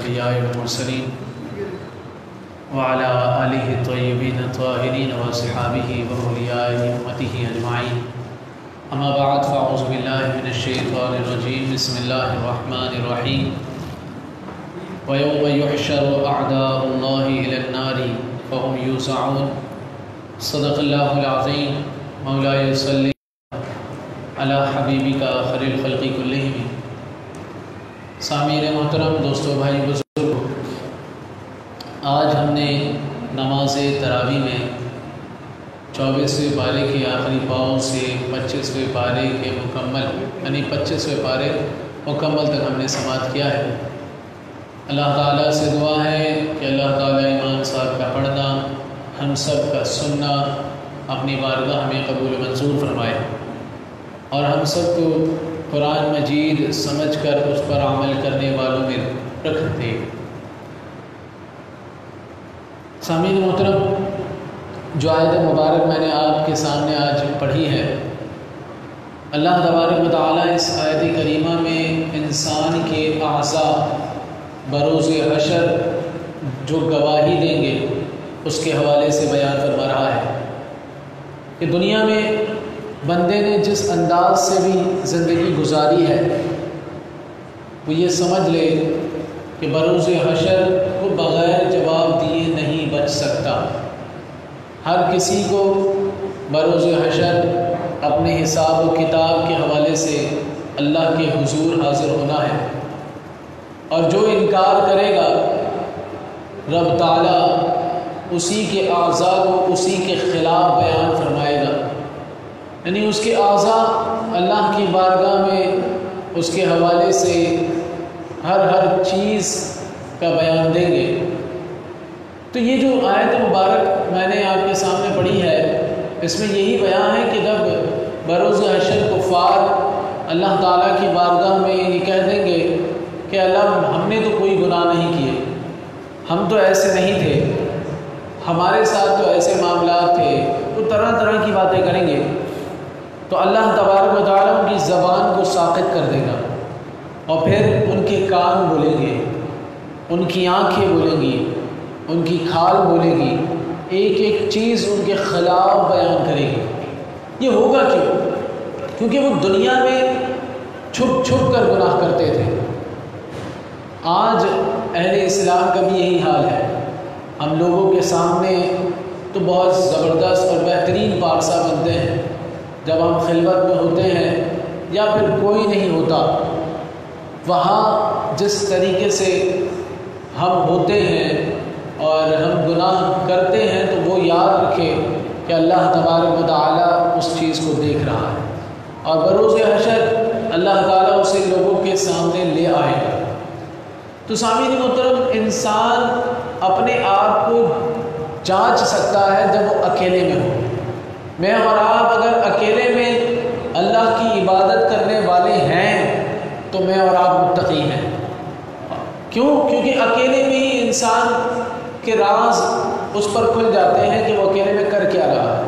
الأنبياء والمرسلين وعلى آله الطيبين الطاهرين وأصحابه وأولياء أمته أجمعين. أما بعد فأعوذ بالله من الشيطان الرجيم. بسم الله الرحمن الرحيم. ويوم يحشر أعداء الله إلى النار فهم يوزعون. صدق الله العظيم. مولاي صل على حبيبك خير الخلق كلهم. سامعین محترم، دوستو، بھائی، بزرگو، آج ہم نے نماز تراویح میں 24ویں پارے کے آخری پاؤں سے 25ویں پارے کے مکمل یعنی 25ویں پارے مکمل تک ہم نے سماعت کیا ہے. اللہ تعالیٰ سے دعا ہے کہ اللہ تعالیٰ ایمان صاحب کا پڑھنا، ہم سب کا سننا اپنی بارگاہ میں قبول منظور فرمائے اور ہم سب کو قرآن مجید سمجھ کر اس پر عمل کرنے والوں میں رکھ دے. سامعین محترم، جو آیت مبارک میں نے آپ کے سامنے آج پڑھی ہے، اللہ تبارک و تعالیٰ اس آیت کریمہ میں انسان کے اعضاء بروز حشر جو گواہی دیں گے اس کے حوالے سے بیان فرما رہا ہے کہ دنیا میں بندے نے جس انداز سے بھی زندگی گزاری ہے وہ یہ سمجھ لے کہ بروز حشر کو بغیر جواب دیے نہیں بچ سکتا. ہر کسی کو بروز حشر اپنے حساب و کتاب کے حوالے سے اللہ کے حضور حاضر ہونا ہے، اور جو انکار کرے گا رب تعالیٰ اسی کے اعضاء کو اسی کے خلاف بیان فرمائے گا. یعنی اس کے اعضاء اللہ کی بارگاہ میں اس کے حوالے سے ہر چیز کا بیان دیں گے. تو یہ جو آیت مبارک میں نے آپ کے سامنے پڑھی ہے، اس میں یہی بیان ہے کہ جب بروز حشر کفار اللہ تعالیٰ کی بارگاہ میں یہ کہہ دیں گے کہ اللہ، ہم نے تو کوئی گناہ نہیں کیے، ہم تو ایسے نہیں تھے، ہمارے ساتھ تو ایسے معاملات تھے، وہ طرح طرح کی باتیں کریں گے، تو اللہ تبارک و تعالیٰ ان کی زبان کو ساقط کر دے گا اور پھر ان کے کان بولیں گے، ان کی آنکھیں بولیں گی، ان کی کھال بولے گی، ایک ایک چیز ان کے خلاف بیان کرے گی. یہ ہوگا کیوں؟ کیونکہ وہ دنیا میں چھپ چھپ کر گناہ کرتے تھے. آج اہل اسلام کا بھی یہی حال ہے. ہم لوگوں کے سامنے تو بہت زبردست اور بہترین پارسا بنتے ہیں. جب ہم خلوت میں ہوتے ہیں یا پھر کوئی نہیں ہوتا، وہاں جس طریقے سے ہم ہوتے ہیں اور ہم گناہ کرتے ہیں تو وہ یاد رکھے کہ اللہ تبارک و تعالیٰ اس چیز کو دیکھ رہا ہے، اور بروز حشر اللہ تعالیٰ اسے لوگوں کے سامنے لے آئے گا. تو سامعین محترم، انسان اپنے آپ کو جانچ سکتا ہے جب وہ اکیلے میں ہو. میں اور آپ اگر اکیلے میں اللہ کی عبادت کرنے والے ہیں تو میں اور آپ متقی ہیں. کیوں؟ کیونکہ اکیلے میں ہی انسان کے راز اس پر کھل جاتے ہیں کہ وہ اکیلے میں کر کیا رہا ہے.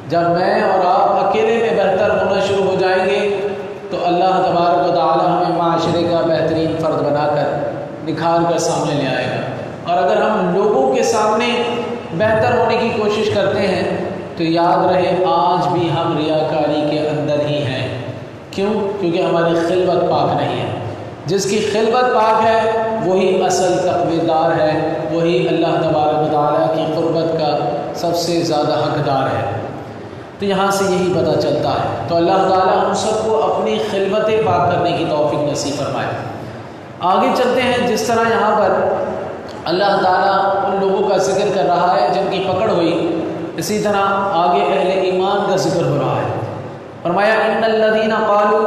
جب میں اور آپ اکیلے میں بہتر ہونا شروع ہو جائیں گے تو اللہ تبارک و تعالی ہمیں معاشرے کا بہترین فرد بنا کر نکھار کر سامنے لے آئے گا. اور اگر ہم لوگوں کے سامنے بہتر ہونے کی کوشش کرتے ہیں تو یاد رہے آج بھی ہم ریاکاری کے اندر ہی ہیں. کیوں؟ کیونکہ ہماری خلوت پاک نہیں ہے. جس کی خلوت پاک ہے وہی اصل تقوی دار ہے، وہی اللہ تبارک و تعالیٰ کی قربت کا سب سے زیادہ حقدار ہے. تو یہاں سے یہی پتہ چلتا ہے. تو اللہ تعالیٰ ہم سب کو اپنی خلوت پاک کرنے کی توفیق نصیب فرمائے. آگے چلتے ہیں. جس طرح یہاں پر اللہ تعالیٰ ان لوگوں کا ذکر کر رہا ہے جن کی پکڑ ہوئی، اسی طرح آگے اہل ایمان کا ذکر ہو رہا ہے. فرمایا ان الذین قالوا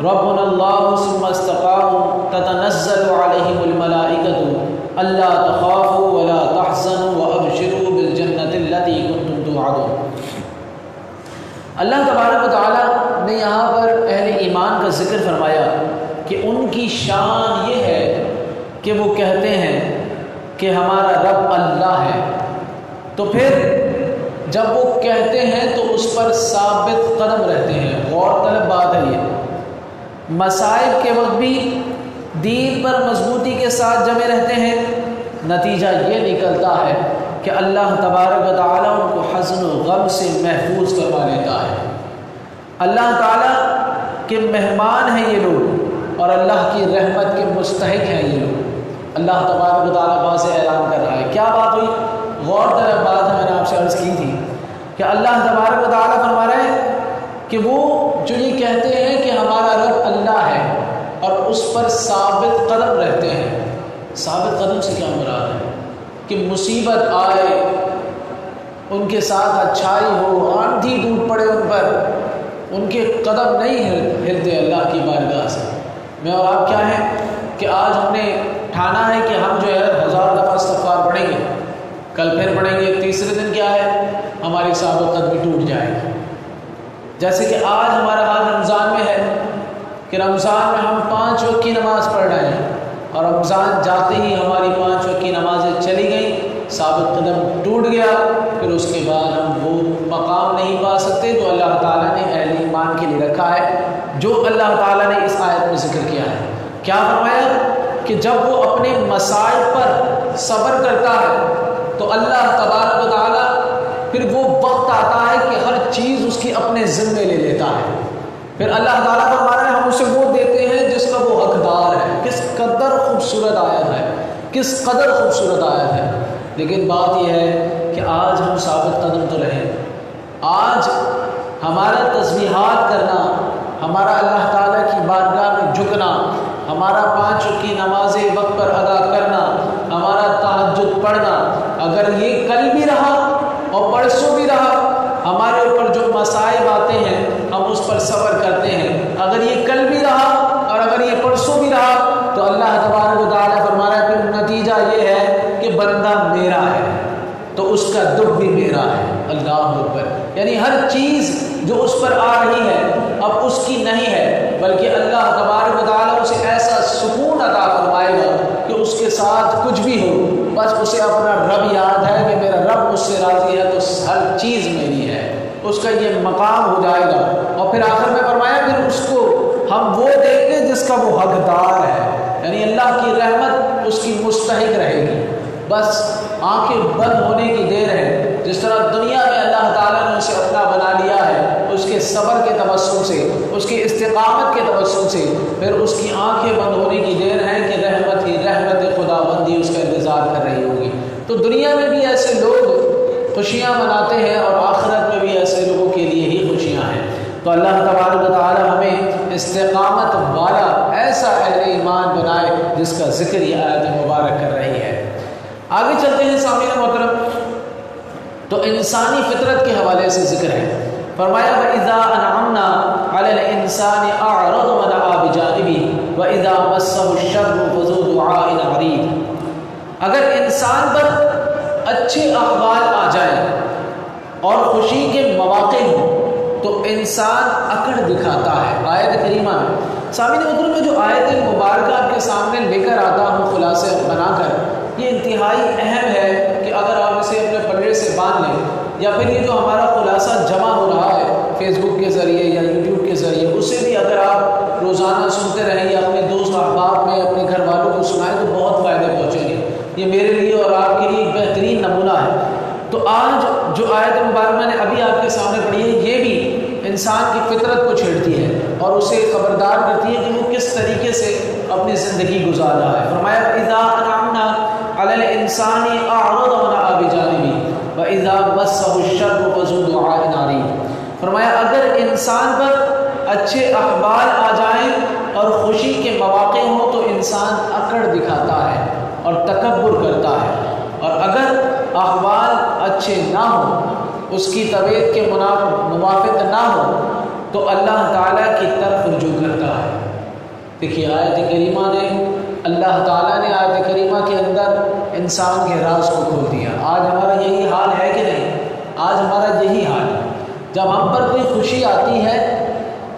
ربنا اللہ ثم استقاموا تتنزل علیہم الملائکۃ الا تخافوا ولا تحزنوا وابشروا بالجنۃ التي کنتم توعدون. اللہ تبارک و تعالیٰ نے یہاں پر اہل ایمان کا ذکر فرمایا کہ ان کی شان یہ ہے کہ وہ کہتے ہیں کہ ہمارا رب اللہ ہے. تو پھر جب وہ کہتے ہیں تو اس پر ثابت قدم رہتے ہیں. غور طلب بات ہے یہ. مصائب کے وقت بھی دین پر مضبوطی کے ساتھ جمے رہتے ہیں، نتیجہ یہ نکلتا ہے کہ اللہ تبارک و تعالیٰ ان کو حزن و غم سے محفوظ کروا لیتا ہے۔ اللہ تعالیٰ کے مہمان ہیں یہ لوگ اور اللہ کی رحمت کے مستحق ہیں یہ لوگ۔ اللہ تبارک و تعالیٰ واضح اعلان کر رہا ہے۔ کیا بات ہوئی؟ غور طلب بات ہے، میں نے آپ سے عرض کی تھی کہ اللہ تبارک و تعالیٰ فرما رہے ہیں کہ وہ جو یہ کہتے ہیں کہ ہمارا رب اللہ ہے اور اس پر ثابت قدم رہتے ہیں۔ ثابت قدم سے کیا مراد ہے؟ کہ مصیبت آئے، ان کے ساتھ اچھائی ہو، آندھی ٹوٹ پڑے ان پر، ان کے قدم نہیں ہلتے اللہ کی بارگاہ سے۔ میں اور آپ کیا ہیں کہ آج ہم نے ٹھانا ہے کہ ہم جو ہے 1000 دفعہ استغفار پڑھیں گے، کل پھر پڑھیں گے، تیسرے دن کیا ہے ہماری ثابت قدمی ٹوٹ جائے گی۔ جیسے کہ آج ہمارا حال رمضان میں ہے کہ رمضان میں ہم 5 وقت کی نماز پڑھ رہے ہیں اور رمضان جاتے ہی ہماری 5 وقت کی نمازیں چلی گئیں، ثابت قدم ٹوٹ گیا، پھر اس کے بعد ہم وہ مقام نہیں پا سکتے جو اللہ تعالیٰ نے اہل ایمان کے لیے رکھا ہے، جو اللہ تعالیٰ نے اس آیت میں ذکر کیا ہے۔ کیا فرمایا کہ جب وہ اپنے مصائب پر صبر کرتا ہے تو اللہ تبارک و تعالیٰ پھر وہ وقت آتا ہے کہ ہر چیز اس کی اپنے ذمے لے لیتا ہے۔ پھر اللہ تعالیٰ فرما رہا ہے ہم اسے وہ دیتے ہیں جس کا وہ حقدار ہے۔ کس قدر خوبصورت آیت ہے، کس قدر خوبصورت آیت ہے۔ لیکن بات یہ ہے کہ آج ہم ثابت قدم تو رہیں، آج ہمارا تسبیحات کرنا، ہمارا اللہ تعالیٰ کی بارگاہ میں جھکنا، ہمارا 5 وقت کی نمازیں وقت پر ادا کرنا، ہمارا تہجد پڑھنا، اگر یہ کل بھی رہا اور پرسوں بھی رہا، ہمارے اوپر جو مصائب آتے ہیں ہم اس پر صبر کرتے ہیں، اگر یہ کل بھی رہا اور اگر یہ پرسوں بھی رہا تو اللہ تبارک و تعالیٰ فرما رہا ہے پھر نتیجہ یہ ہے کہ بندہ میرا ہے تو اس کا دکھ بھی میرا ہے۔ اللہ اکبر، یعنی ہر چیز جو اس پر آ رہی ہے اب اس کی نہیں ہے، بلکہ اللہ تبارک و تعالیٰ اسے ایسا سکون عطا فرمائے گا کہ اس کے ساتھ کچھ بھی ہو بس اسے اپنا رب یاد ہے کہ میرا رب مجھ سے راضی ہے تو ہر چیز میری ہے، اس کا یہ مقام ہو جائے گا۔ اور پھر آخر میں فرمایا پھر اس کو ہم وہ دیں گے جس کا وہ حقدار ہے، یعنی اللہ کی رحمت اس کی مستحق رہے گی۔ بس آنکھیں بند ہونے کی دیر ہے، جس طرح دنیا میں اللہ تعالیٰ نے اسے اپنا بنا لیا ہے، اس کے صبر کے تبسم سے، اس کی استقامت کے تبسم سے، پھر اس کی آنکھیں بند ہونے کی دیر ہے کہ رحمت ہی رحمت خدا بندی اس کا انتظار کر رہی ہوگی۔ تو دنیا میں بھی ایسے لوگ خوشیاں مناتے ہیں اور آخرت میں بھی ایسے لوگوں کے لیے ہی خوشیاں ہیں۔ تو اللہ تبارک و تعالیٰ ہمیں استقامت والا ایسا اہل ایمان بنائے جس کا ذکر یہ آیت مبارک کر رہی ہے۔ آگے چلتے ہیں سامعین محترم، تو انسانی فطرت کے حوالے سے ذکر ہے۔ فرمایا وَإِذَا أَنْعَمْنَا عَلَى الْإِنسَانِ أَعْرَضَ وَنَأَىٰ بِجَانِبِهِ وَإِذَا مَسَّهُ الشَّرُّ فَذُو دُعَاءٍ عَرِيضٍ۔ اگر انسان پر اچھے احوال آ جائیں اور خوشی کے مواقع ہوں تو انسان اکڑ دکھاتا ہے۔ آیت کریمہ میں سامعین محترم میں جو آیت مبارکہ آپ کے سامنے لے کر آتا ہوں خلاصے بنا کر، یہ انتہائی اہم ہے کہ اگر آپ اسے اپنے پلڑے سے باندھ لیں، یا پھر یہ جو ہمارا خلاصہ جمع ہو رہا ہے فیس بک کے ذریعے یا یوٹیوب کے ذریعے، اسے بھی اگر آپ روزانہ سنتے رہیں یا اپنے دوست احباب میں اپنے گھر والوں کو سنائیں تو بہت فائدے پہنچیں گے۔ یہ میرے لیے اور آپ کے لیے ایک بہترین نمونہ ہے۔ تو آج جو آیت مبارکہ نے ابھی آپ کے سامنے پڑھی ہے، یہ بھی انسان کی فطرت کو چھیڑتی ہے اور اسے خبردار کرتی ہے کہ وہ کس طریقے سے اپنی زندگی گزار رہا ہے۔ فرمایا اِذَا أَنْعَمْنَا عَلَى الْإِنسَانِ أَعْرَضَ وَنَأَىٰ بِجَانِبِهِ وَإِذَا مَسَّهُ الشَّرُّ فَذُو دُعَاءٍ عَرِيضٍ۔ فرمایا اگر انسان پر اچھے احوال آ جائیں اور خوشی کے مواقع ہوں تو انسان اکڑ دکھاتا ہے اور تکبر کرتا ہے، اور اگر احوال اچھے نہ ہوں، اس کی طبیعت کے موافق نہ ہو تو اللہ تعالیٰ کی طرف رجوع کرتا ہے۔ دیکھیے آیت کریمہ نے، اللہ تعالیٰ نے آیت کریمہ کے اندر انسان کے راز کو کھول دیا۔ آج ہمارا یہی حال ہے کہ نہیں؟ آج ہمارا یہی حال ہے، جب ہم پر کوئی خوشی آتی ہے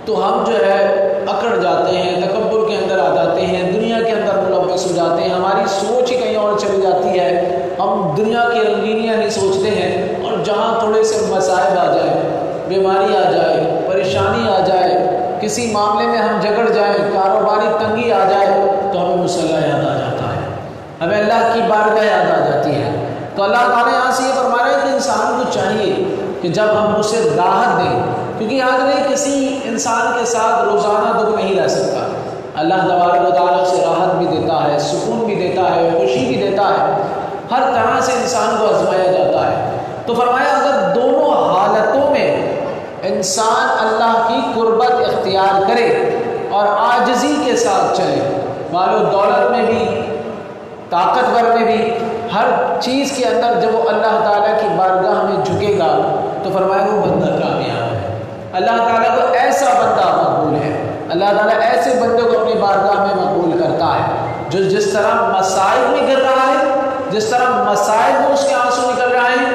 تو ہم جو ہے اکڑ جاتے ہیں، تکبر کے اندر آ جاتے ہیں، دنیا کے اندر ملوث ہو جاتے ہیں، ہماری سوچ ہی کہیں اور چلی جاتی ہے، ہم دنیا کی رنگینیاں نہیں سوچتے ہیں، اور جہاں تھوڑے سے مسائل آ جائے، بیماری آ جائے، پریشانی آ جائے، کسی معاملے میں ہم جھگڑ جائیں، کاروباری تنگی آ جائے تو ہمیں مصلی یاد آ جاتا ہے، ہمیں اللہ کی بارگاہ یاد آ جاتی ہے۔ تو اللہ تعالیٰ یہاں سے یہ فرما رہے ہیں کہ انسان کو چاہیے کہ جب ہم اسے راحت دیں، کیونکہ یاد رہے کسی انسان کے ساتھ روزانہ دکھ نہیں رہ سکتا، اللہ تبارک و تعالیٰ اسے راحت بھی دیتا ہے، سکون بھی دیتا ہے، خوشی بھی دیتا ہے، ہر طرح سے انسان کو آزمایا جاتا ہے۔ تو فرمایا اگر دونوں حالتوں میں انسان اللہ کی قربت اختیار کرے اور عاجزی کے ساتھ چلے، مال و دولت میں بھی، طاقتور میں بھی، ہر چیز کے اندر جب وہ اللہ تعالیٰ کی بارگاہ میں جھکے گا تو فرمایا وہ بندہ کامیاب ہے۔ اللہ تعالیٰ کو ایسا بندہ مقبول ہے، اللہ تعالیٰ ایسے بندوں کو اپنی بارگاہ میں مقبول کرتا ہے جو جس طرح مسائل میں گر رہا ہے، جس طرح مسائل میں اس کے آنسو نکل رہا ہے،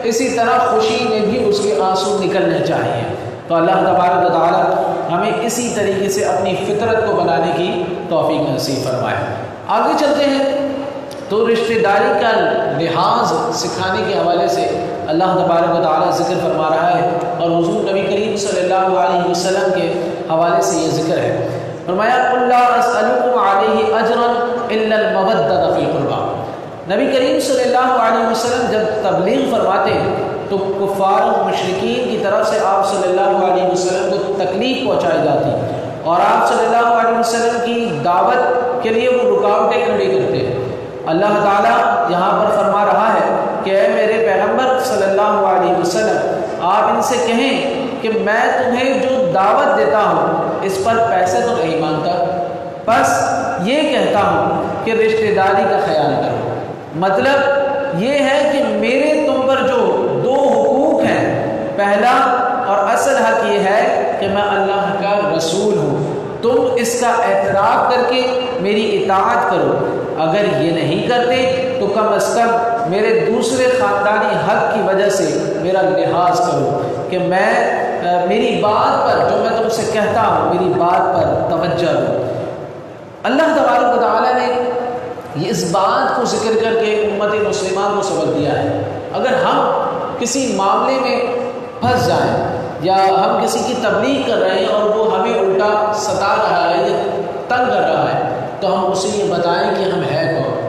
اسی طرح خوشی میں بھی اس کے آنسو نکلنے چاہیے۔ تو اللہ تبارک و تعالیٰ ہمیں اسی طریقے سے اپنی فطرت کو بنانے کی توفیق نصیب فرمائے۔ آگے چلتے ہیں تو رشتہ داری کا لحاظ سکھانے کے حوالے سے اللہ تبارک و تعالیٰ ذکر فرما رہا ہے، اور حضور نبی کریم صلی اللہ علیہ وسلم کے حوالے سے یہ ذکر ہے۔ فرمایا قُلْ لَا أَسْأَلُكُمْ عَلَيْهِ أَجْرًا إِلَّا الْمَوَدَّةَ فِي الْقُرْبَى۔ نبی کریم صلی اللہ علیہ وسلم جب تبلیغ فرماتے تو کفار و مشرکین کی طرف سے آپ صلی اللہ علیہ وسلم کو تکلیف پہنچائی جاتی، اور آپ صلی اللہ علیہ وسلم کی دعوت کے لیے وہ رکاوٹیں کھڑی کرتے۔ اللہ تعالیٰ یہاں پر فرما رہا ہے کہ اے میرے پیغمبر صلی اللہ علیہ وسلم، آپ ان سے کہیں کہ میں تمہیں جو دعوت دیتا ہوں اس پر پیسے تو نہیں مانگتا، بس یہ کہتا ہوں کہ رشتہ داری کا خیال کرو۔ مطلب یہ ہے کہ میرے تم پر جو دو حقوق ہیں، پہلا اور اصل حق یہ ہے کہ میں اللہ کا رسول ہوں، تم اس کا اعتراف کر کے میری اطاعت کرو، اگر یہ نہیں کرتے تو کم از کم میرے دوسرے خاندانی حق کی وجہ سے میرا لحاظ کرو کہ میں میری بات پر، جو میں تم سے کہتا ہوں میری بات پر توجہ دو۔ اللہ تبارک و تعالیٰ نے یہ اس بات کو ذکر کر کے امت مسلمہ کو سبق دیا ہے، اگر ہم کسی معاملے میں پھنس جائیں یا ہم کسی کی تبلیغ کر رہے ہیں اور وہ ہمیں الٹا ستا رہا ہے یا تنگ کر رہا ہے تو ہم اسے یہ بتائیں کہ ہم ہے کون۔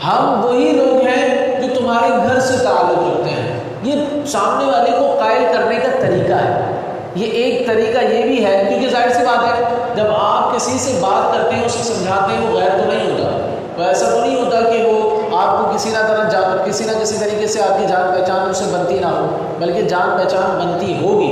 ہم وہی لوگ ہیں جو تمہارے گھر سے تعلق رکھتے ہیں۔ یہ سامنے والے کو قائل کرنے کا طریقہ ہے، یہ ایک طریقہ یہ بھی ہے، کیونکہ ظاہر سی بات ہے جب آپ کسی سے بات کرتے ہیں، اسے سمجھاتے ہیں، وہ غیر تو نہیں ہوتا، تو ایسا تو نہیں ہوتا کہ وہ آپ کو کسی نہ کسی طریقے سے آپ کی جان پہچان ان سے بنتی نہ ہو، بلکہ جان پہچان بنتی ہوگی۔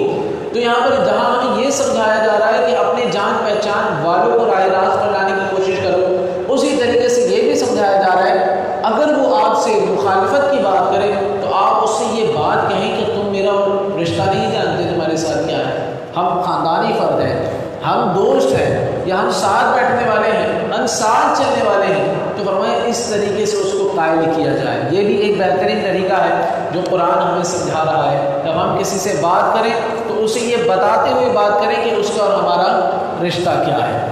تو یہاں پر جہاں ہمیں یہ سمجھایا جا رہا ہے کہ اپنے جان پہچان والوں کو راہ راست پر لانے کی کوشش کرو، اسی طریقے سے یہ بھی سمجھایا جا رہا ہے اگر وہ آپ سے مخالفت کی بات کرے تو آپ اس سے یہ بات کہیں کہ تم میرا رشتہ نہیں جانتے، تمہارے ساتھ کیا ہے، ہم خاندانی فرد ہیں، ہم دوست ہیں، یا ہم ساتھ بیٹھنے والے ہیں، ہم ساتھ چلنے والے ہیں، تو فرمایا اس طریقے سے اس کو قائل کیا جائے۔ یہ بھی ایک بہترین طریقہ ہے جو قرآن ہمیں سمجھا رہا ہے، جب ہم کسی سے بات کریں تو اسے یہ بتاتے ہوئے بات کریں کہ اس کا اور ہمارا رشتہ کیا ہے۔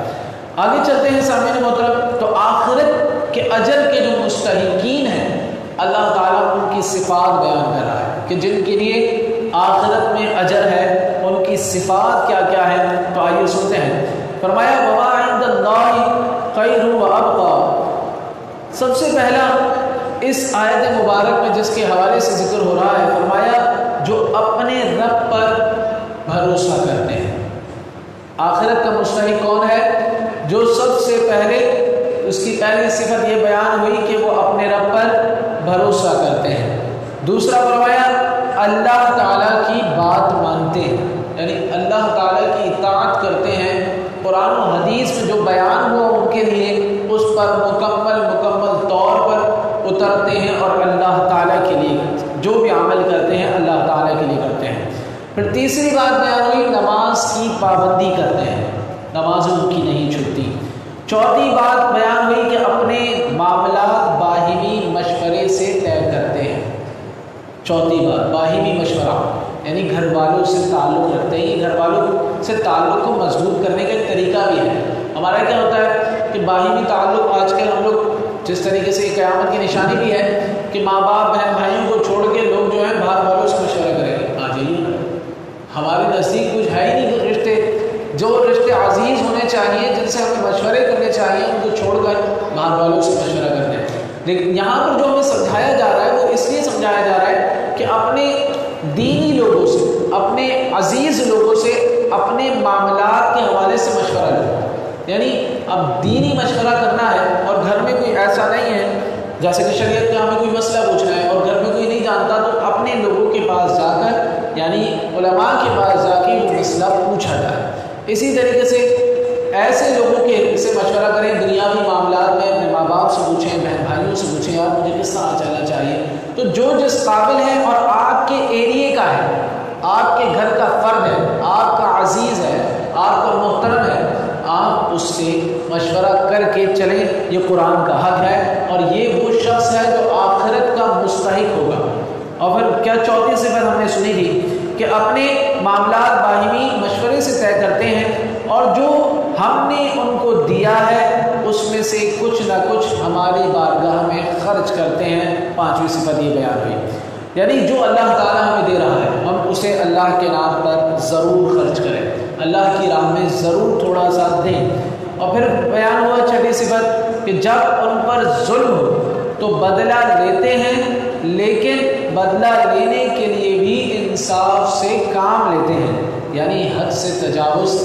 آگے چلتے ہیں سامعین محترم، تو آخرت کے اجر کے جو مستحقین ہیں اللہ تعالیٰ ان کی صفات بیان کر رہا ہے کہ جن کے لیے آخرت میں اجر ہے، ان کی صفات کیا کیا ہے، تو آئیے سنتے ہیں۔ فرمایا وَمَا عِندَ اللَّهِ خَيْرٌ وَأَبْقَىٰ۔ سب سے پہلا اس آیت مبارک میں جس کے حوالے سے ذکر ہو رہا ہے، فرمایا جو اپنے رب پر بھروسہ کرتے ہیں۔ آخرت کا مستحق کون ہے؟ جو سب سے پہلے اس کی پہلی صفت یہ بیان ہوئی کہ وہ اپنے رب پر بھروسہ کرتے ہیں۔ دوسرا فرمایا اللہ تعالیٰ کی بات مانتے ہیں، یعنی اللہ تعالیٰ کی اطاعت کرتے ہیں، قرآن و حدیث میں جو بیان ہوا ان کے لیے اس پر مکمل طور پر اترتے ہیں، اور اللہ تعالیٰ کے لیے جو بھی عمل کرتے ہیں اللہ تعالیٰ کے لیے کرتے ہیں۔ پھر تیسری بات بیان ہوئی نماز کی پابندی کرتے ہیں، نماز ان کی نہیں چھوٹتی۔ چوتھی بات بیان ہوئی کہ اپنے معاملات باہمی مشورے سے طے کرتے ہیں۔ چوتھی بات باہمی مشورہ، یعنی گھر والوں سے تعلق رکھتے ہیں۔ گھر والوں سے تعلق کو مضبوط کرنے کا ایک طریقہ بھی ہے۔ ہمارا کیا ہوتا ہے کہ باہمی تعلق آج کل ہم لوگ جس طریقے سے قیامت کی نشانی بھی ہے کہ ماں باپ بہن بھائیوں کو چھوڑ کے لوگ جو ہیں باہر والوں سے مشورہ کریں گے، آ جائیے ہمارے نزدیک کچھ ہے ہی نہیں رشتے، جو رشتے عزیز ہونے چاہیے، جن سے ہمیں مشورے کرنے چاہیے، ان کو چھوڑ کر باہر والوں سے مشورہ کرتے ہیں۔ لیکن یہاں پر جو ہمیں سمجھایا جا رہا ہے وہ اس لیے سمجھایا جا رہا ہے کہ اپنے دینی لوگوں سے، اپنے عزیز لوگوں سے اپنے معاملات کے حوالے سے مشورہ لو۔ یعنی اب دینی مشورہ کرنا ہے اور گھر میں کوئی ایسا نہیں ہے، جیسے کہ شریعت کا ہمیں کوئی مسئلہ پوچھنا ہے اور گھر میں کوئی نہیں جانتا، تو اپنے لوگوں کے پاس جا کر، یعنی علماء کے پاس جا کے وہ مسئلہ پوچھا جائے۔ اسی طریقے سے ایسے لوگوں کے سے مشورہ کریں دنیاوی معاملات میں، اپنے ماں باپ سے پوچھیں، بہن بھائیوں سے پوچھیں، یار مجھے کس طرح چلنا چاہیے۔ تو جو جس قابل ہے اور آپ کے ایریے کا ہے، آپ کے گھر کا فرد ہے، آپ کا عزیز ہے، آپ کا محترم ہے، آپ اس سے مشورہ کر کے چلیں۔ یہ قرآن کا حق ہے اور یہ وہ شخص ہے جو آخرت کا مستحق ہوگا۔ اور پھر کیا چوتھی صفت ہم نے سنی تھی کہ اپنے معاملات باہمی مشورے سے طے کرتے ہیں اور جو ہم نے ان کو دیا ہے اس میں سے کچھ نہ کچھ ہماری بارگاہ میں خرچ کرتے ہیں۔ پانچویں صفت یہ بیان ہوئی، یعنی جو اللہ تعالیٰ ہمیں دے رہا ہے ہم اسے اللہ کے نام پر ضرور خرچ کریں، اللہ کی راہ میں ضرور تھوڑا سا دیں۔ اور پھر بیان ہوا چھٹی صفت کہ جب ان پر ظلم ہو تو بدلہ لیتے ہیں، لیکن بدلہ لینے کے لیے بھی انصاف سے کام لیتے ہیں، یعنی حد سے تجاوز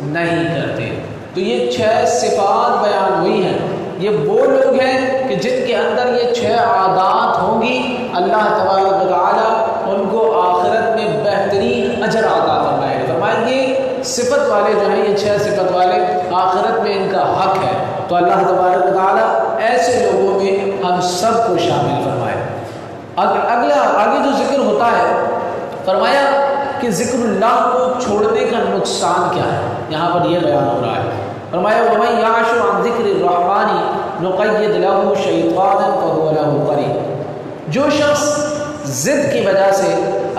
نہیں کرتے۔ تو یہ 6 صفات بیان ہوئی ہیں۔ یہ وہ لوگ ہیں کہ جن کے اندر یہ 6 عادات ہوں گی، اللہ تبارک و تعالیٰ ان کو آخرت میں بہترین اجر عطا فرمائے گا۔ فرمائیں یہ صفت والے جو ہیں، یہ 6 صفت والے، آخرت میں ان کا حق ہے۔ تو اللہ تبارک و تعالیٰ ایسے لوگوں میں ہم سب کو شامل فرمائے۔ اگلا آگے جو ذکر ہوتا ہے، فرمایا کہ ذکر اللہ کو چھوڑنے کا نقصان کیا ہے، یہاں پر یہ بیان ہو رہا ہے۔ فرمایا وَمَن يَعْشُ عَن ذِكْرِ الرَّحْمَنِ نُقَيِّضْ لَهُ شَيْطَانًا فَهُوَ لَهُ قَرِينٌ۔ جو شخص ضد کی وجہ سے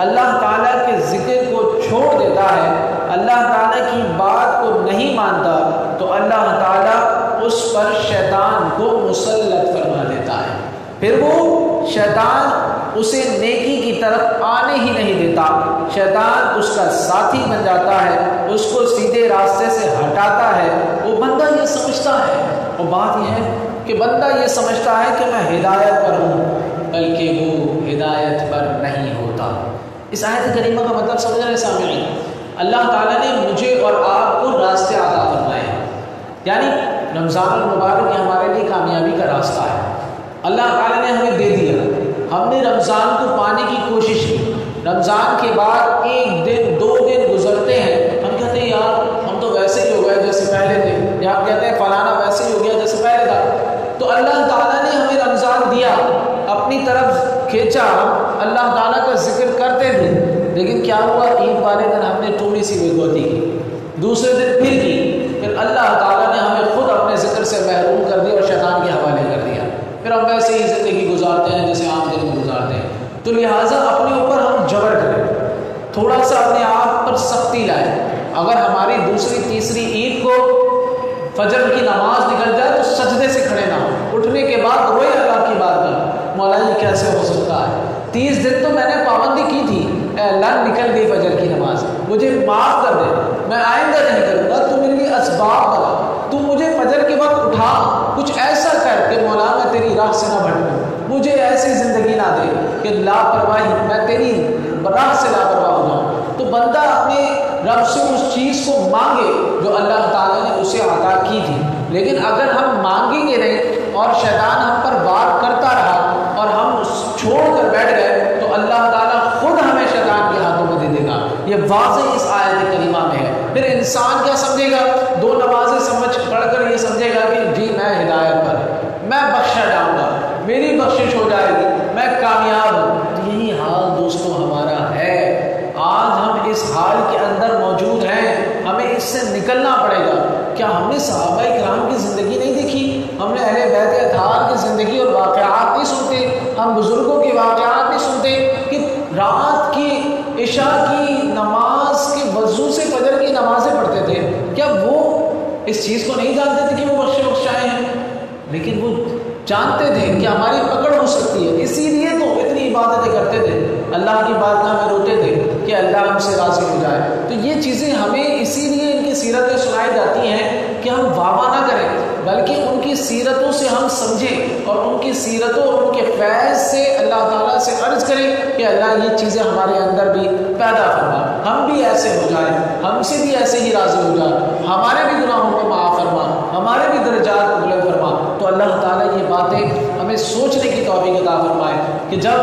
اللہ تعالیٰ کے ذکر کو چھوڑ دیتا ہے، اللہ تعالیٰ کی بات کو نہیں مانتا، تو اللہ تعالیٰ اس پر شیطان کو مسلط فرما دیتا ہے۔ پھر وہ شیطان اسے نیکی کی طرف آنے ہی نہیں دیتا، شیطان اس کا ساتھی بن جاتا ہے، اس کو سیدھے راستے سے ہٹاتا ہے۔ وہ بندہ یہ سمجھتا ہے، اور بات یہ ہے کہ بندہ یہ سمجھتا ہے کہ میں ہدایت پر ہوں، بلکہ وہ ہدایت پر نہیں ہوتا۔ اس آیت کریمہ کا مطلب سمجھ رہے سامعین؟ اللہ تعالیٰ نے مجھے اور آپ کو راستے عطا فرمائے، یعنی رمضان المبارک یہ ہمارے لیے کامیابی کا راستہ ہے۔ اللہ تعالیٰ نے ہمیں دے دیا، ہم نے رمضان کو پانے کی کوشش کی، رمضان کے بعد 1 دن 2 دن گزرتے ہیں، ہم کہتے ہیں یار ہم تو ویسے ہی ہو گئے جیسے پہلے تھے، یا ہم کہتے ہیں فلانا ویسے ہی ہو گیا جیسے پہلے تھا۔ تو اللہ تعالیٰ نے ہمیں رمضان دیا، اپنی طرف کھینچا، ہم اللہ تعالیٰ کا ذکر کرتے تھے، لیکن کیا ہوا؟ عید والے دن ہم نے تھوڑی سی بےغوتی کی، دوسرے دن پھر کی، پھر اللہ تعالیٰ نے ہمیں خود اپنے ذکر سے محروم کر دیا اور شیطان کے حوالے کر دیا، پھر ہم ویسے ہی زندگی گزارتے ہیں جیسے عام دن گزارتے ہیں۔ تو لہٰذا اپنے اوپر ہم جبر کریں، تھوڑا سا اپنے آپ پر سختی لائیں۔ اگر ہماری دوسری تیسری عید کو فجر کی نماز نکل جائے تو سجدے سے کھڑے نہ ہو، اٹھنے کے بعد روئے اللہ کی بات کا، مولا یہ کیسے ہو سکتا ہے؟ 30 دن تو میں نے پابندی کی تھی، اے اللہ نکل گئی فجر کی نماز، مجھے معاف کر دے، میں آئندہ نہیں کروں گا، تو میرے لیے اسباب بنا، تو مجھے فجر کے وقت اٹھا، کچھ ایسا کر کہ مولا میں تیری راہ سے نہ بھٹکوں، مجھے ایسی زندگی نہ دے کہ لاپرواہی، میں تیری راہ سے لاپرواہ ہو جاؤں۔ تو بندہ اپنے رب سے اس چیز کو مانگے جو اللہ تعالیٰ نے اسے عطا کی تھی، لیکن اگر ہم مانگیں گے نہیں اور شیطان ہم پر وار کرتا رہا اور ہم چھوڑ کر بیٹھ گئے تو اللہ تعالیٰ خود ہمیں شیطان کے ہاتھوں میں دے دے گا۔ یہ واضح اس آیت کریمہ میں ہے۔ پھر انسان کیا سمجھے گا؟ 2 نمازیں پڑھ کر یہ سمجھے گا کہ جی میں ہدایت پر، میں بخشا جاؤں گا، میری بخشش ہو جائے گی، میں کامیاب ہوں۔ یہی حال دوستو ہمارا ہے، آج ہم اس حال کے اندر موجود ہیں، ہمیں اس سے نکلنا پڑے گا۔ کیا ہم نے صحابہ کرام کی زندگی نہیں دیکھی؟ ہم نے اہل بیت اطہار کی زندگی اور واقعات نہیں سنتے؟ ہم بزرگوں کے واقعات نہیں سنتے کہ رات کی عشاء کی نماز کے وضو سے فجر کی نمازیں پڑھتے تھے؟ کیا وہ اس چیز کو نہیں جانتے تھے کہ وہ بخشائے ہیں؟ لیکن وہ جانتے تھے کہ ہماری پکڑ ہو سکتی ہے، اسی لیے تو اتنی عبادتیں کرتے تھے، اللہ کی بارگاہ میں روتے تھے کہ اللہ ہم سے راضی ہو جائے۔ تو یہ چیزیں ہمیں اسی لیے ان کی سیرتیں سنائی جاتی ہیں کہ ہم واہ نہ کریں، بلکہ ان کی سیرتوں سے ہم سمجھیں اور ان کی سیرتوں اور ان کے فیض سے اللہ تعالیٰ سے عرض کریں کہ اللہ یہ چیزیں ہمارے اندر بھی پیدا فرما، ہم بھی ایسے ہو جائیں، ہم سے بھی ایسے ہی راضی ہو جائے، ہمارے بھی گناہوں کو معاف فرما، ہمارے بھی درجات کو بلند فرما۔ تو اللہ تعالیٰ یہ باتیں ہمیں سوچنے کی توفیق عطا فرمائے کہ جب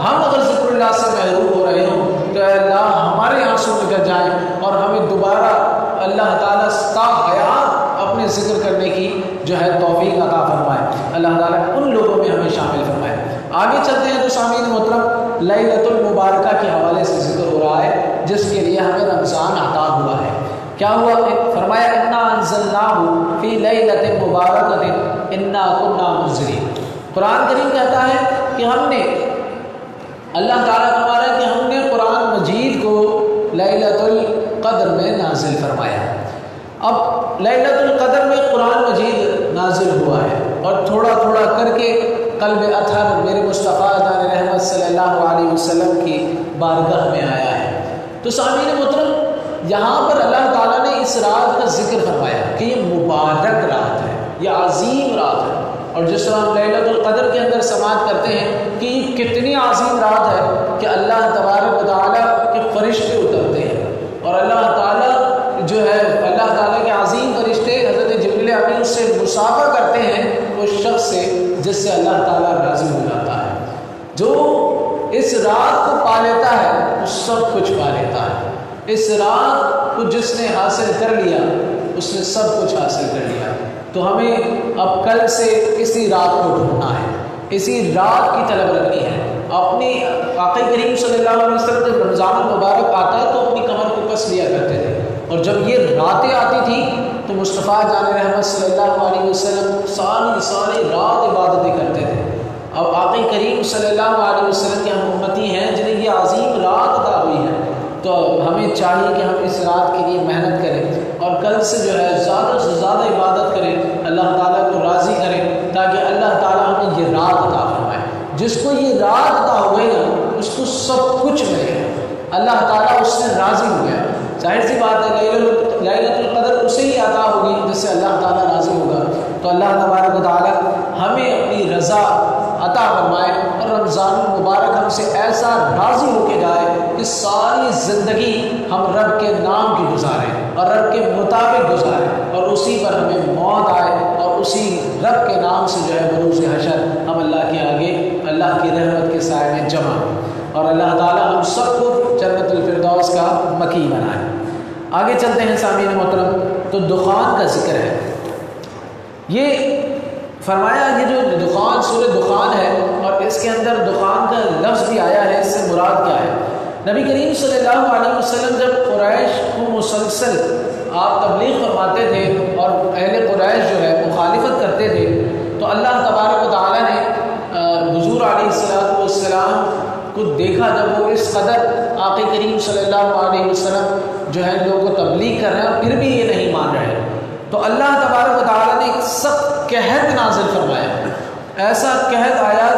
ہم اگر ذکر اللہ سے محروم ہو رہے ہوں تو اے اللہ ہمارے آنسو نکل جائیں اور ہمیں دوبارہ اللہ تعالیٰ تا حیات اپنے ذکر کرنے کی جو ہے توفیق عطا فرمائے۔ اللہ تعالیٰ ان لوگوں میں ہمیں شامل فرمائے۔ آگے چلتے ہیں تو سامعین محترم، لیلۃ المبارکہ کے حوالے سے ذکر ہو رہا ہے جس کے لیے ہمیں رمضان عطا ہوا ہے۔ کیا ہوا؟ فرمایا انا انزلناہ فی لیلۃ مبارکۃ انا کنا منذرین۔ قرآن کریم کہتا ہے کہ ہم نے، اللہ تعالیٰ فرما رہا ہے کہ ہم نے قرآن مجید کو لیلۃ القدر میں نازل فرمایا۔ اب لیلۃ القدر میں قرآن مجید نازل ہوا ہے اور تھوڑا تھوڑا کر کے قلب اطہر میرے مصطفیٰ دان رحمت صلی اللہ علیہ وسلم کی بارگاہ میں آیا ہے۔ تو سامعین محترم، یہاں پر اللہ تعالیٰ نے اس رات کا ذکر فرمایا کہ یہ مبارک رات ہے، یہ عظیم رات ہے، اور جس طرح ہم لیلۃ القدر کے اندر سماعت کرتے ہیں کہ یہ کتنی عظیم رات ہے کہ اللہ تبارک و تعالیٰ کے فرشتے اترتے ہیں اور اللہ تعالیٰ جو ہے، اللہ تعالیٰ کے عظیم فرشتے حضرت جبریل امین اس سے مصافحہ کرتے ہیں اس شخص سے جس سے اللہ تعالیٰ راضی ہو جاتا ہے۔ جو اس رات کو پا لیتا ہے وہ سب کچھ پا لیتا ہے۔ اس رات کو جس نے حاصل کر لیا اس نے سب کچھ حاصل کر لیا۔ تو ہمیں اب کل سے اسی رات کو ڈھونڈنا ہے، اسی رات کی طلب رکھنی ہے۔ اپنی آقا کریم صلی اللہ علیہ وسلم جب رمضان المبارک آتا تو اپنی کمر کو کس لیا کرتے تھے، اور جب یہ راتیں آتی تھی تو مصطفیٰ جان رحمت صلی اللہ علیہ وسلم ساری رات عبادتیں کرتے تھے۔ اب آقا کریم صلی اللہ علیہ وسلم کے ہم امتی ہیں جنہیں یہ عظیم رات عطا ہوئی ہے، تو ہمیں چاہیے کہ ہم اس رات کے لیے محنت کریں اور کل سے جو ہے زیادہ سے زیادہ عبادت کریں، اللہ تعالیٰ کو راضی کریں تاکہ اللہ تعالیٰ ہمیں یہ رات عطا فرمائے۔ جس کو یہ رات عطا ہوئے گا اس کو سب کچھ ملے گا، اللہ تعالیٰ اس سے راضی ہو گیا۔ ظاہر سی بات ہے لیلۃ القدر اسے ہی عطا ہوگی جس سے اللہ تعالیٰ راضی ہوگا۔ تو اللہ تبارک و تعالیٰ ہمیں اپنی رضا عطا فرمائے اور رمضان المبارک ہم سے ایسا راضی ہو کے جائے کہ ساری زندگی ہم رب کے نام کی گزاریں اور رب کے مطابق گزاریں اور اسی پر ہمیں موت آئے اور اسی رب کے نام سے جو ہے بروز حشر ہم اللہ کے آگے اللہ کی رحمت کے سائے میں جمع ہوں اور اللہ تعالیٰ ہم سب کو جنت الفردوس کا مکی بنائے۔ آگے چلتے ہیں سامعین محترم، تو دخان کا ذکر ہے۔ یہ فرمایا یہ جو دخان سورہ دخان ہے اور اس کے اندر دخان کا لفظ بھی آیا ہے، اس سے مراد کیا ہے؟ نبی کریم صلی اللہ علیہ وسلم جب قریش کو مسلسل آپ تبلیغ فرماتے تھے اور اہل قریش جو ہے مخالفت کرتے تھے تو اللہ تبارک و تعالیٰ نے حضور علیہ السلام کو دیکھا جب وہ اس قدر آقا کریم صلی اللہ علیہ وسلم جو ہے لوگوں کو تبلیغ کر رہے ہیں پھر بھی یہ نہیں مان رہے، تو اللہ تبارک و تعالیٰ نے ایک سخت قحط نازل فرمایا۔ ایسا قحط آیا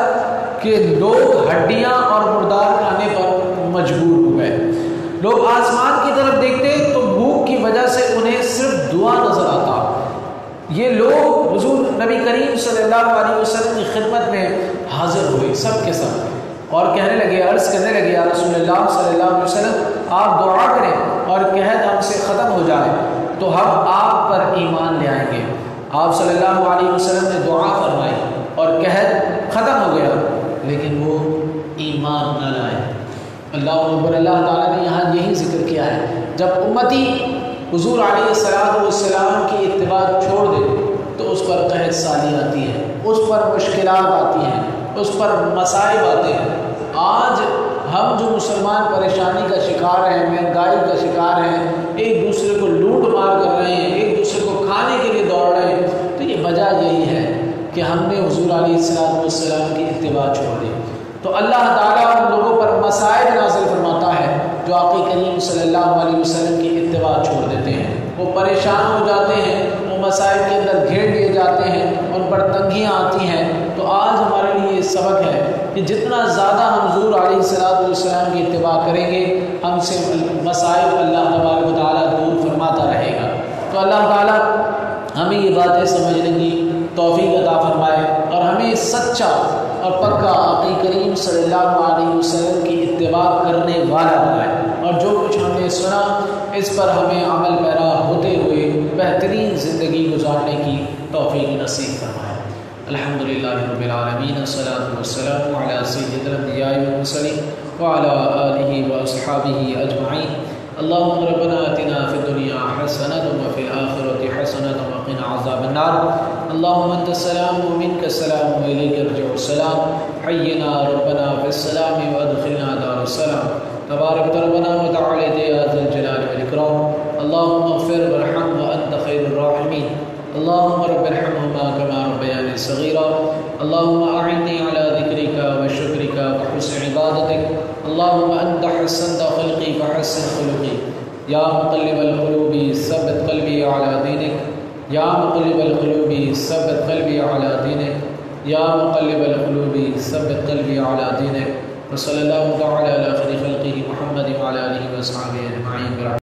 کہ لوگ ہڈیاں اور مردار کھانے پر مجبور ہو گئے۔ لوگ آسمان کی طرف دیکھتے تو بھوک کی وجہ سے انہیں صرف دعا نظر آتا۔ یہ لوگ حضور نبی کریم صلی اللہ علیہ وسلم کی خدمت میں حاضر ہوئے سب کے سب اور کہنے لگے، عرض کرنے لگے، یا رسول اللہ صلی اللہ علیہ وسلم آپ دعا کریں اور قحط ہم سے ختم ہو جائے تو ہم آپ پر ایمان لے آئیں گے۔ آپ صلی اللہ علیہ وسلم نے دعا فرمائی اور قحط ختم ہو گیا، لیکن وہ ایمان نہ لائے۔ اللہ اکبر۔ اللہ تعالیٰ نے یہاں یہی ذکر کیا ہے، جب امتی حضور علیہ السلام کی اتباع چھوڑ دے تو اس پر قحط سالی آتی ہے، اس پر مشکلات آتی ہیں، اس پر مصائب آتے ہیں۔ آج ہم جو مسلمان پریشانی کا شکار ہیں، مہنگائی کا شکار ہیں، ایک دوسرے کو لوٹ مار کر رہے ہیں، ایک دوسرے کو کھانے کے لیے دوڑ رہے ہیں، تو یہ وجہ یہی ہے کہ ہم نے حضور علیہ السلام کی اتباع چھوڑ دی۔ تو اللہ تعالیٰ ان لوگوں پر مصائب نازل فرماتا ہے جو آقا کریم صلی اللہ علیہ وسلم کی اتباع چھوڑ دیتے ہیں، وہ پریشان ہو جاتے ہیں، وہ مصائب کے اندر گھیر لیے جاتے ہیں، ان پر تنگیاں آتی ہیں۔ تو آج ہمارے لیے یہ سبق ہے کہ جتنا زیادہ ہم حضور علیہ السلام کی اتباع کریں گے، ہم سے مصائب اللہ تبارک و تعالیٰ دور فرماتا رہے گا۔ تو اللہ تعالیٰ ہمیں یہ باتیں سمجھنے کی توفیق عطا فرمائے اور ہمیں سچا اور پکا آقا کریم صلی اللہ علیہ وسلم کی اتباع کرنے والا بنائے، اور جو کچھ ہم نے سنا اس پر ہمیں عمل پیرا ہوتے ہوئے بہترین زندگی گزارنے کی توفیق نصیب فرمائے۔ الحمدللہ رب العالمین، الصلاۃ والسلام علی سید الانبیاء والمرسلین وعلی آلہ واصحابہ اجمعین۔ اللهم ربنا آتنا في الدنيا حسنة وفي الآخرة حسنة وقنا عذاب النار۔ اللهم أنت السلام ومنك السلام وإليك يرجع السلام، حينا ربنا في السلام وأدخلنا دار السلام، تبارك ربنا وتعالى يا ذا الجلال والإكرام۔ اللهم اغفر وارحم وأنت خير الراحمين، اللهم رب ارحمهما كما ربياني صغيرا، اللهم أعني على ذكرك وشكرك وحسن عبادتك، اللهم أنت حسنت خلقي فحسن خلقي، يا مقلب القلوب ثبت قلبي على دينك، يا مقلب القلوب ثبت قلبي على دينك، يا مقلب القلوب ثبت قلبي على دينك، وصلى الله تعالى على خير خلقه محمد وعلى آله وصحبه أجمعين۔